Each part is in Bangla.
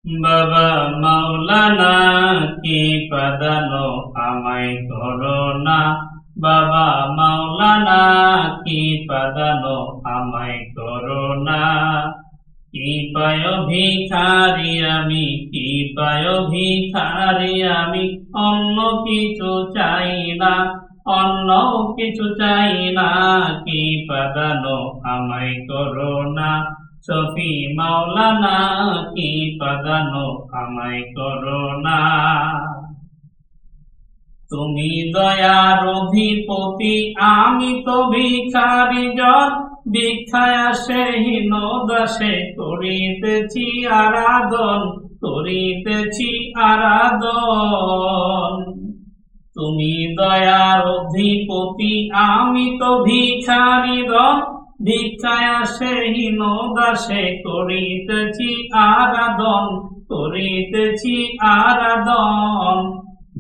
বাবা মাওলানা কি পাদানো আমায় করোনা, বাবা মাওলানা কি পাদানো আমায় করোনা। কি পায় ভিখারি আমি, কি পায় ভিখারি আমি, অন্য কিছু চাই না, অন্য কিছু চাই না। কি পাদানো আমায় করোনা, শফি মাওলানা কি পাদানো আমায় করোনা। তুমি দয়ার অধিপতি, আমি তো ভিখারি জন, ভিক্ষায় আসে হীন দাসে, করিতেছি আরাধন, করিতেছি আরাধন। তুমি দয়ার অধিপতি, আমি তো ভিখারি জন, ভিক্ষায় আসে হীন দাসে, করিতেছি আরাধন, করিতেছি আরাধন।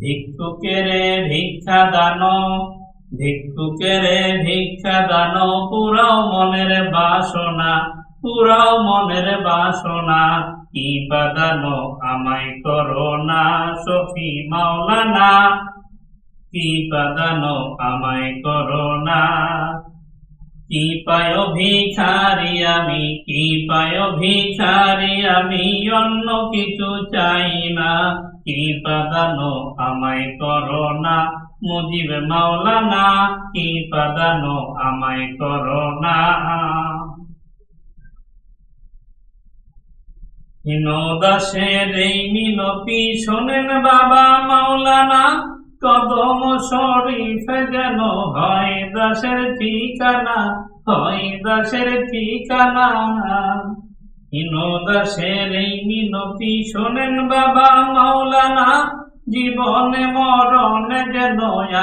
ভিক্ষুকেরে ভিক্ষা দান, ভিক্ষুকেরে ভিক্ষা দান, পুরাও মনের বাসনা, পুরাও মনের বাসনা। কি পাদানো আমায় করোনা, শফি মাওলানা কি পাদানো আমায় করোনা। কি পায় ভিখারি আমি, কি পায় ভিখারি আমি, অন্য কিছু চাই না। কি পাদানো আমায় করোনা, মুজিব মাওলানা কি পাদানো আমায় করোনা। হীন দাসের এই মিনতি শোনেন বাবা মাওলানা, কদম শরীফে যেন হয় দাসের ঠিকানা, হয় দাসের ঠিকানা। হীন দাসের এই মিনতি শোনেন বাবা মাওলানা, জীবনে মরণে যেন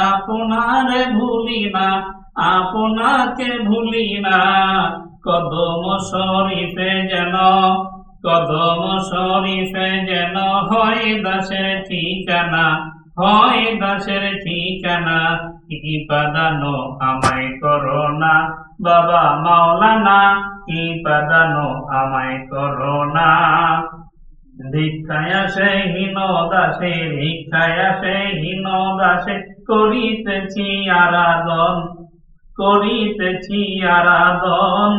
আপনারে ভুলি না, আপনাকে ভুলি না। কদম শরীফে যেন, কদম শরীফে যেন হয় দাসের ঠিকানা, হয় দাসের ঠিকানা। কি পাদানো আমায় করোনা, বাবা মাওলানা কি পাদানো আমায় করোনা। ভিক্ষায় আসে হীন দাসে, ভিক্ষায় আসে হীন দাসে, করিতেছি আরাধন, করিতেছি আরাধন।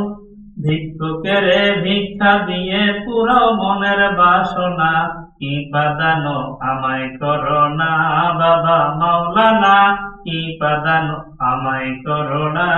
ভিক্ষুকেরে ভিক্ষা দিয়ে পুরো মনের বাসনা, কি পাদানো আমায় করোনা, বাবা মাওলানা কি পাদানো আমায় করোনা।